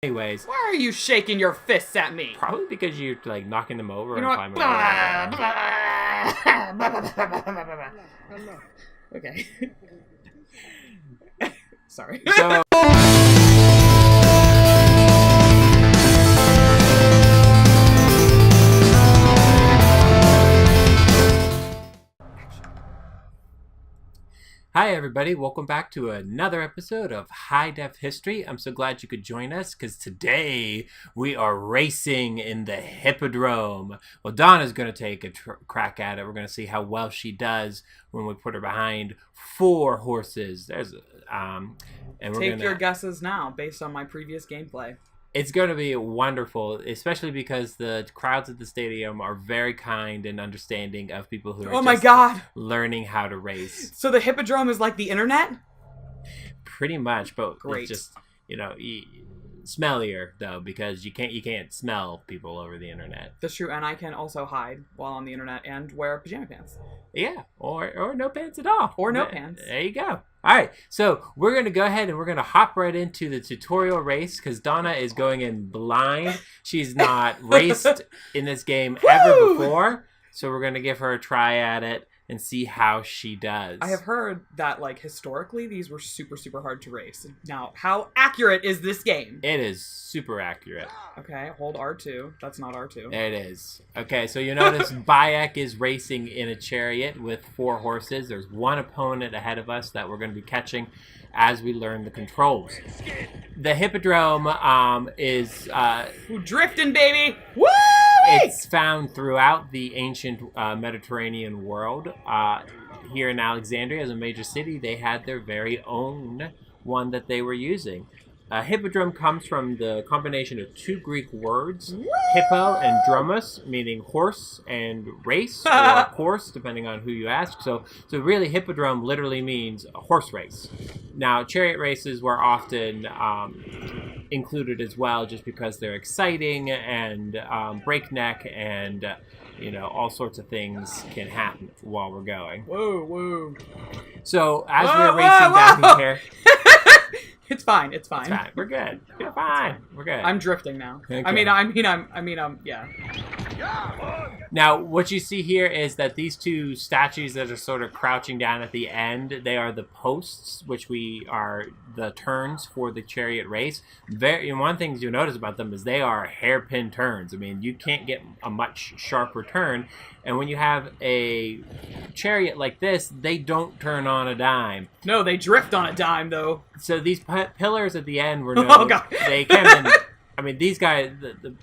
Anyways. Why are you shaking your fists at me? Probably because you're, like, knocking them over and climbing over. Okay. Sorry. So... Hi everybody, welcome back to another episode of HiDefHistory. I'm so glad you could join us because today we are racing in the Hippodrome. Well, Donna's going to take a crack at it. We're going to see how well she does when we put her behind 4 horses. And Take your guesses now based on my previous gameplay. It's going to be wonderful, especially because the crowds at the stadium are very kind and understanding of people who are learning how to race. So the Hippodrome is like the internet? Pretty much, but great. It's just, you know, smellier though, because you can't smell people over the internet. That's true, and I can also hide while on the internet and wear pajama pants. Yeah, or no pants at all. Or no pants. There you go. All right, so we're going to go ahead and we're going to hop right into the tutorial race because Donna is going in blind. She's not raced in this game ever before, so we're going to give her a try at it and see how she does. I have heard that, like, historically, these were super, super hard to race. Now, how accurate is this game? It is super accurate. Okay, hold R2. That's not R2. There it is. Okay, so you notice Bayek is racing in a chariot with 4 horses. There's one opponent ahead of us that we're going to be catching as we learn the controls. The Hippodrome is... drifting, baby! Woo! It's found throughout the ancient Mediterranean world. Here in Alexandria, as a major city, they had their very own one that they were using. Hippodrome comes from the combination of 2 Greek words, hippo and dromos, meaning horse and race, or horse, depending on who you ask. So really, hippodrome literally means a horse race. Now, chariot races were often included as well, just because they're exciting and breakneck, and you know, all sorts of things can happen while we're going. Whoa! So as we're racing down here. It's fine. It's fine. We're good. We're fine. We're good. I'm drifting now. Okay. Yeah. Now, what you see here is that these 2 statues that are sort of crouching down at the end, they are the posts, which are the turns for the chariot race. One thing you'll notice about them is they are hairpin turns. I mean, you can't get a much sharper turn. And when you have a chariot like this, they don't turn on a dime. No, they drift on a dime, though. So these pillars at the end were oh, God. They came in... I mean, these guys,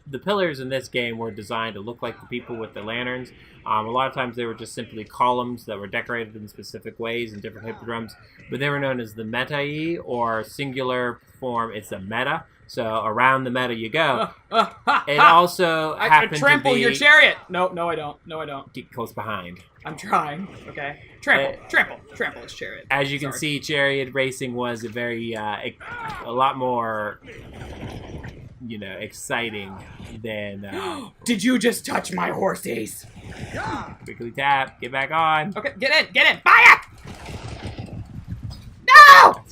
the pillars in this game were designed to look like the people with the lanterns. A lot of times they were just simply columns that were decorated in specific ways in different hippodromes. But they were known as the metai, or singular form, it's a meta. So around the meta you go. It also happened to be... trample your chariot! No, I don't. Get close behind. I'm trying. Okay. Trample his chariot. As you can see, chariot racing was a lot more... you know, exciting than... Did you just touch my horses? Quickly tap, get back on. Okay, get in! Buy it! No!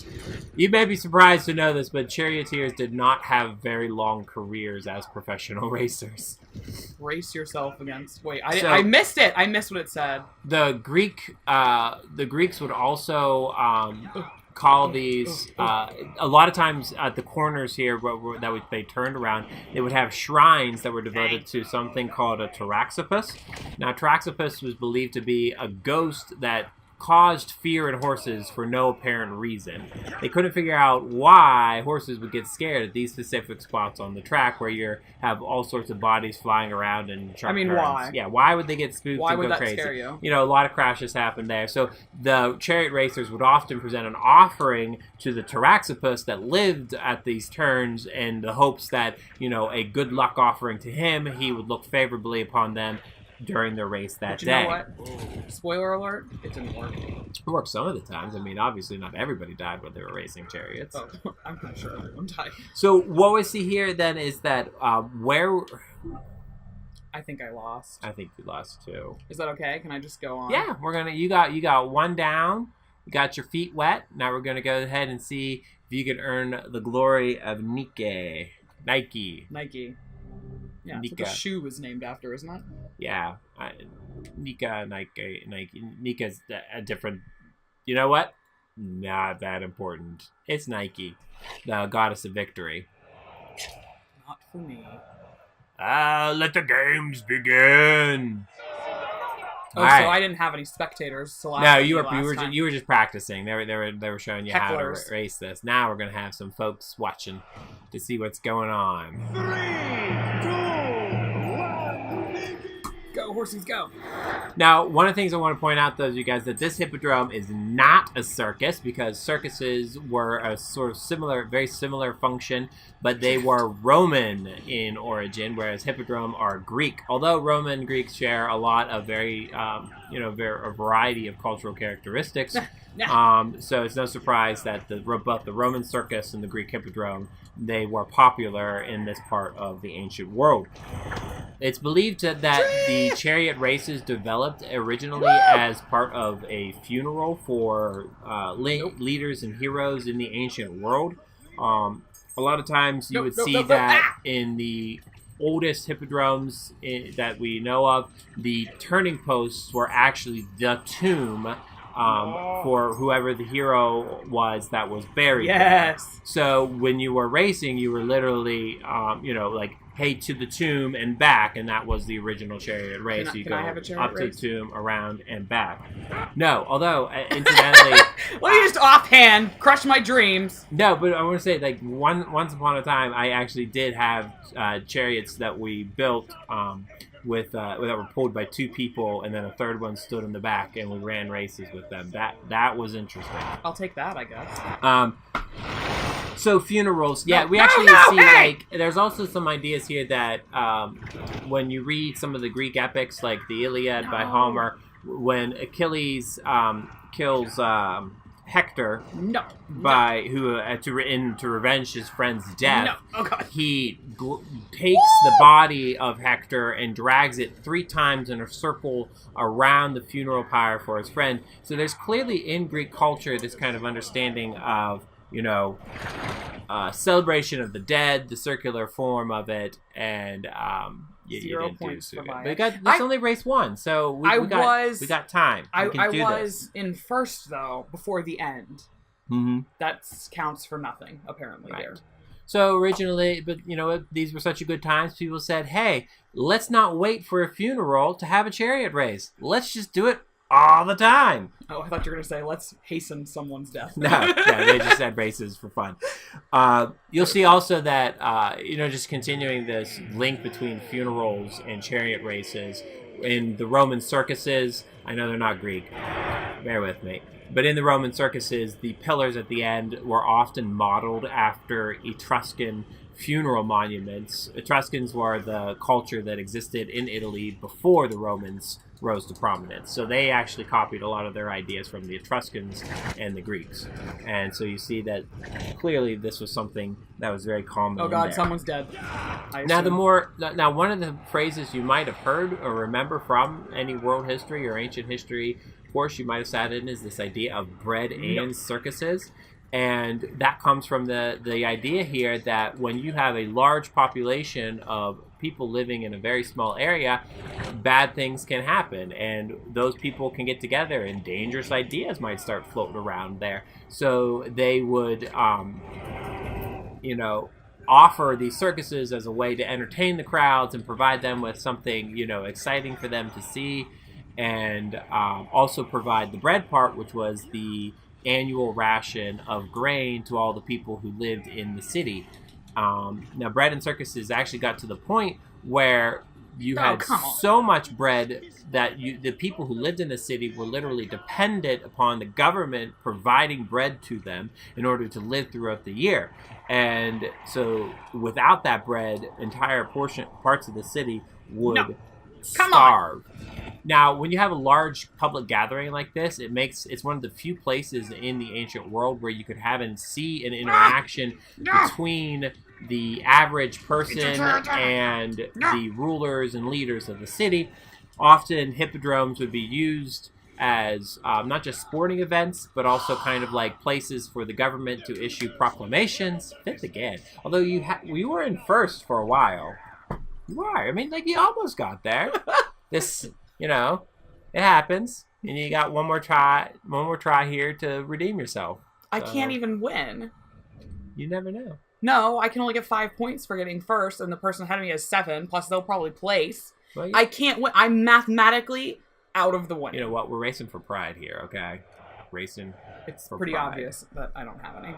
You may be surprised to know this, but charioteers did not have very long careers as professional racers. Race yourself against... Wait, I missed it! I missed what it said. The Greeks would also... call these a lot of times at the corners here they turned around, they would have shrines that were devoted to something called a Taraxipus. Now, Taraxipus was believed to be a ghost that caused fear in horses for no apparent reason. They couldn't figure out why horses would get scared at these specific spots on the track where you have all sorts of bodies flying around and sharp turns. Why? Yeah, why would they get spooked and go crazy? Why would that scare you? You know, a lot of crashes happen there. So the chariot racers would often present an offering to the Taraxipus that lived at these turns in the hopes that, you know, a good luck offering to him, he would look favorably upon them during the race that day. You know what? Spoiler alert, it didn't work. It worked some of the times. I mean, obviously not everybody died when they were racing chariots. Oh, I'm pretty sure everyone died. So what we see here then is that where... I think I lost. I think you lost too. Is that okay? Can I just go on? Yeah, you got one down. You got your feet wet. Now we're gonna go ahead and see if you can earn the glory of Nike. Nike. Nike. Yeah, that's what Nika. the shoe is named after, isn't it? Yeah. Nike. Nika's a different... You know what? Not that important. It's Nike, the goddess of victory. Not for me. Let the games begin. Oh, so I didn't have any spectators. So no, you were just practicing. They were showing you how to race this. Now we're gonna have some folks watching to see what's going on. 3, 2, 1. Go, horses, go. Now, one of the things I want to point out, though, you guys, that this hippodrome is not a circus, because circuses were a sort of very similar function, but they were Roman in origin, whereas hippodrome are Greek. Although Roman and Greeks share a lot of a variety of cultural characteristics, so it's no surprise that both the Roman circus and the Greek hippodrome, they were popular in this part of the ancient world. It's believed that the chariot races developed originally as part of a funeral for leaders and heroes in the ancient world. A lot of times you would see that in the oldest hippodromes that we know of, the turning posts were actually the tomb for whoever the hero was that was buried. Yes. So when you were racing, you were literally, hey, to the tomb and back, and that was the original chariot race. You go up to the tomb, around, and back. No, although, incidentally... Well, you just offhand crush my dreams. No, but I want to say, once upon a time, I actually did have chariots that we built that were pulled by 2 people, and then a third one stood in the back, and we ran races with them. That was interesting. I'll take that, I guess. So funerals, yeah, there's also some ideas here that when you read some of the Greek epics, like the Iliad by Homer, when Achilles kills Hector to revenge his friend's death, he takes the body of Hector and drags it 3 times in a circle around the funeral pyre for his friend. So there's clearly in Greek culture this kind of understanding of celebration of the dead, the circular form of it, and you 0 didn't points do for so my... good. But that's only race 1, so we got time. I was in first, though, before the end. Mm-hmm. That counts for nothing, apparently, there. So originally, but these were such a good times, people said, hey, let's not wait for a funeral to have a chariot race. Let's just do it all the time. Oh, I thought you were going to say, let's hasten someone's death. No, they just had races for fun. You'll see also that, just continuing this link between funerals and chariot races. In the Roman circuses, I know they're not Greek, bear with me, but in the Roman circuses, the pillars at the end were often modeled after Etruscan funeral monuments. Etruscans were the culture that existed in Italy before the Romans rose to prominence. So they actually copied a lot of their ideas from the Etruscans and the Greeks. And so you see that clearly this was something that was very common. Oh God, someone's dead. Now one of the phrases you might have heard or remember from any world history or ancient history course you might have sat in is this idea of bread and circuses. And that comes from the idea here that when you have a large population of people living in a very small area, bad things can happen, and those people can get together and dangerous ideas might start floating around there. So they would, offer these circuses as a way to entertain the crowds and provide them with something, exciting for them to see, and also provide the bread part, which was the annual ration of grain to all the people who lived in the city. Now, bread and circuses actually got to the point where you had so much bread that the people who lived in the city were literally dependent upon the government providing bread to them in order to live throughout the year. And so without that bread, entire parts of the city would starve. Now, when you have a large public gathering like this, it's one of the few places in the ancient world where you could have and see an interaction between the average person and the rulers and leaders of the city. Often, hippodromes would be used as not just sporting events, but also kind of like places for the government to issue proclamations. Fifth again. Although you were in first for a while. You are. I mean, like, you almost got there. This, it happens. And you got one more try here to redeem yourself. I can't even win. You never know. No, I can only get 5 points for getting first, and the person ahead of me has 7, plus they'll probably place. Well, I can't win. I'm mathematically out of the winning. You know what? We're racing for pride here, okay? Racing It's for pretty pride. obvious that I don't have any.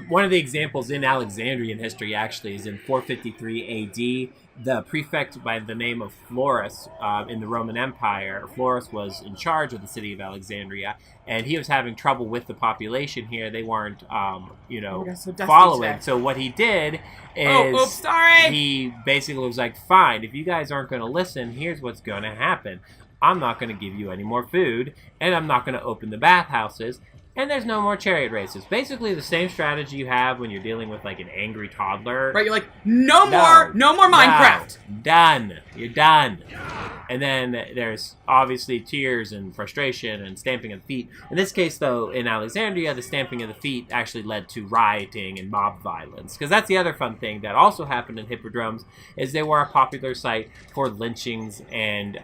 One of the examples in Alexandrian history, actually, is in 453 A.D. The prefect by the name of Florus in the Roman Empire. Florus was in charge of the city of Alexandria, and he was having trouble with the population here. They weren't, following. So what he did is he basically was like, fine, if you guys aren't going to listen, here's what's going to happen. I'm not going to give you any more food, and I'm not going to open the bathhouses. And there's no more chariot races. Basically the same strategy you have when you're dealing with like an angry toddler. Right, you're like, no more Minecraft. Done. You're done. And then there's obviously tears and frustration and stamping of the feet. In this case, though, in Alexandria, the stamping of the feet actually led to rioting and mob violence. Because that's the other fun thing that also happened in hippodromes, is they were a popular site for lynchings and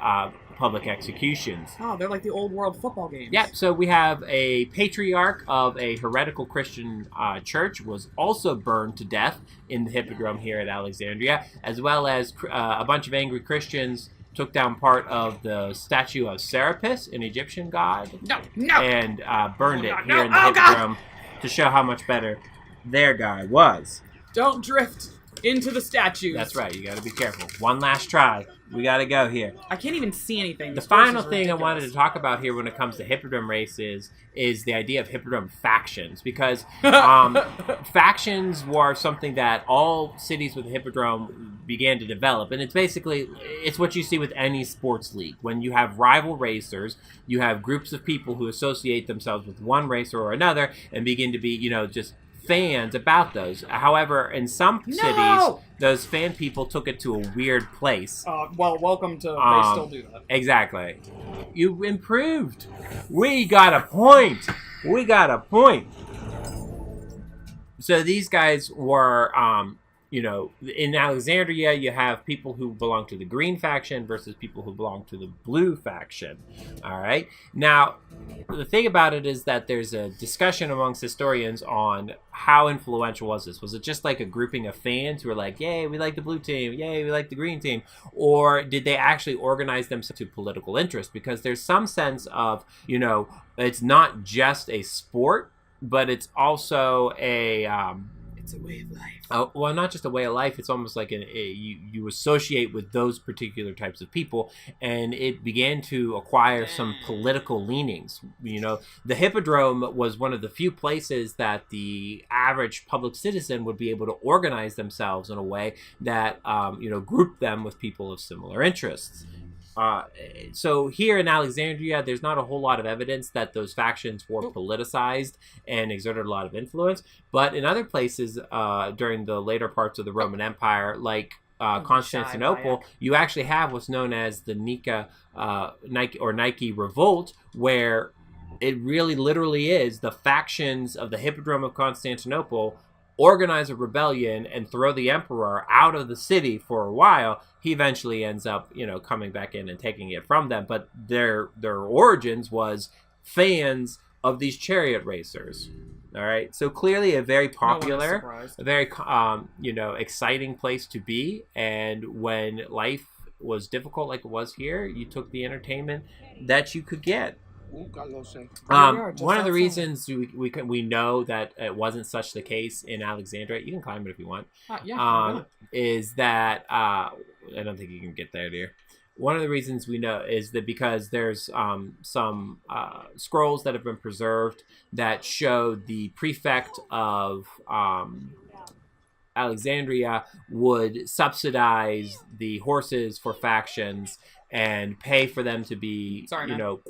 public executions. Oh, they're like the old world football games. Yep, so we have a patriarch of a heretical Christian church was also burned to death in the Hippodrome here at Alexandria, as well as a bunch of angry Christians took down part of the statue of Serapis, an Egyptian god, and burned it here in the Hippodrome to show how much better their god was. Don't drift into the statues. That's right, you gotta be careful. One last try. We gotta go here. I can't even see anything. The final thing I wanted to talk about here when it comes to hippodrome races is the idea of hippodrome factions, because factions were something that all cities with a hippodrome began to develop, and it's what you see with any sports league. When you have rival racers, you have groups of people who associate themselves with one racer or another and begin to be, just fans about those. However, in some cities, those fan people took it to a weird place. Welcome to they still do that. Exactly. You improved. We got a point. So these guys were, in Alexandria, you have people who belong to the green faction versus people who belong to the blue faction. All right. Now, the thing about it is that there's a discussion amongst historians on how influential was this. Was it just like a grouping of fans who were like, yay, we like the blue team, yay, we like the green team? Or did they actually organize themselves to political interest? Because there's some sense of, it's not just a sport, but it's also it's a way of life. Well, not just a way of life. It's almost like you associate with those particular types of people, and it began to acquire some political leanings. The Hippodrome was one of the few places that the average public citizen would be able to organize themselves in a way that grouped them with people of similar interests. So here in Alexandria, there's not a whole lot of evidence that those factions were politicized and exerted a lot of influence. But in other places during the later parts of the Roman Empire, like Constantinople, you actually have what's known as the Nike Revolt, where it really literally is the factions of the Hippodrome of Constantinople organize a rebellion and throw the emperor out of the city for a while. He eventually ends up, coming back in and taking it from them. But their origins was fans of these chariot racers. All right. So clearly a very popular, a very, exciting place to be. And when life was difficult like it was here, you took the entertainment that you could get. One of the reasons we know that it wasn't such the case in Alexandria, you can climb it if you want, is that I don't think you can get there, dear. One of the reasons we know is that because there's some scrolls that have been preserved that show the prefect of Alexandria would subsidize the horses for factions and pay for them to be,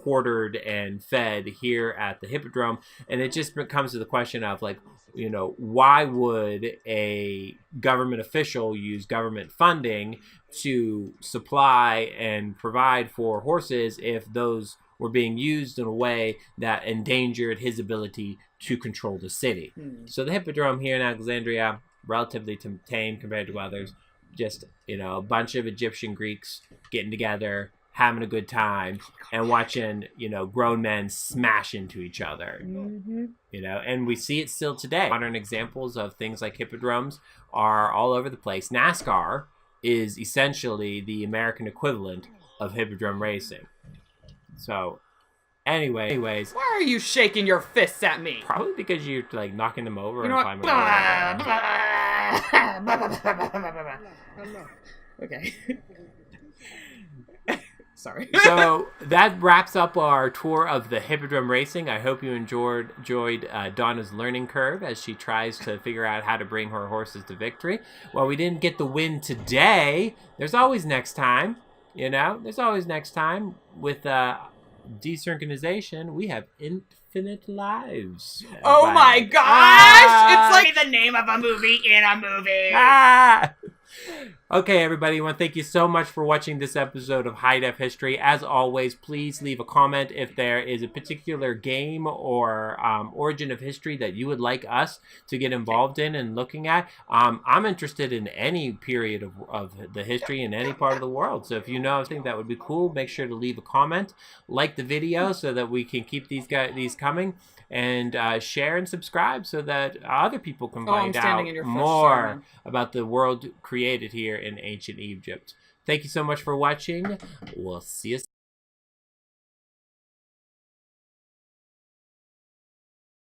quartered and fed here at the Hippodrome. And it just comes to the question of, like, why would a government official use government funding to supply and provide for horses if those were being used in a way that endangered his ability to control the city? So the Hippodrome here in Alexandria, relatively tame compared to others. Just, a bunch of Egyptian Greeks getting together, having a good time, and watching, grown men smash into each other. And we see it still today. Modern examples of things like hippodromes are all over the place. NASCAR is essentially the American equivalent of hippodrome racing. So, anyways. Why are you shaking your fists at me? Probably because you're, like, knocking them over and climbing over. Okay. Sorry. So that wraps up our tour of the Hippodrome racing. I hope you enjoyed Donna's learning curve as she tries to figure out how to bring her horses to victory. While we didn't get the win today, there's always next time. There's always next time. With desynchronization, we have infinite lives. Oh my gosh! It's like the name of a movie in a movie. Okay, everybody, I want to thank you so much for watching this episode of HiDefHistory. As always, please leave a comment if there is a particular game or origin of history that you would like us to get involved in and looking at. I'm interested in any period of the history in any part of the world. So if you know something that would be cool, make sure to leave a comment, like the video so that we can keep these coming, and share and subscribe so that other people can find out more about the world created here in ancient Egypt. Thank you so much for watching. We'll see you soon.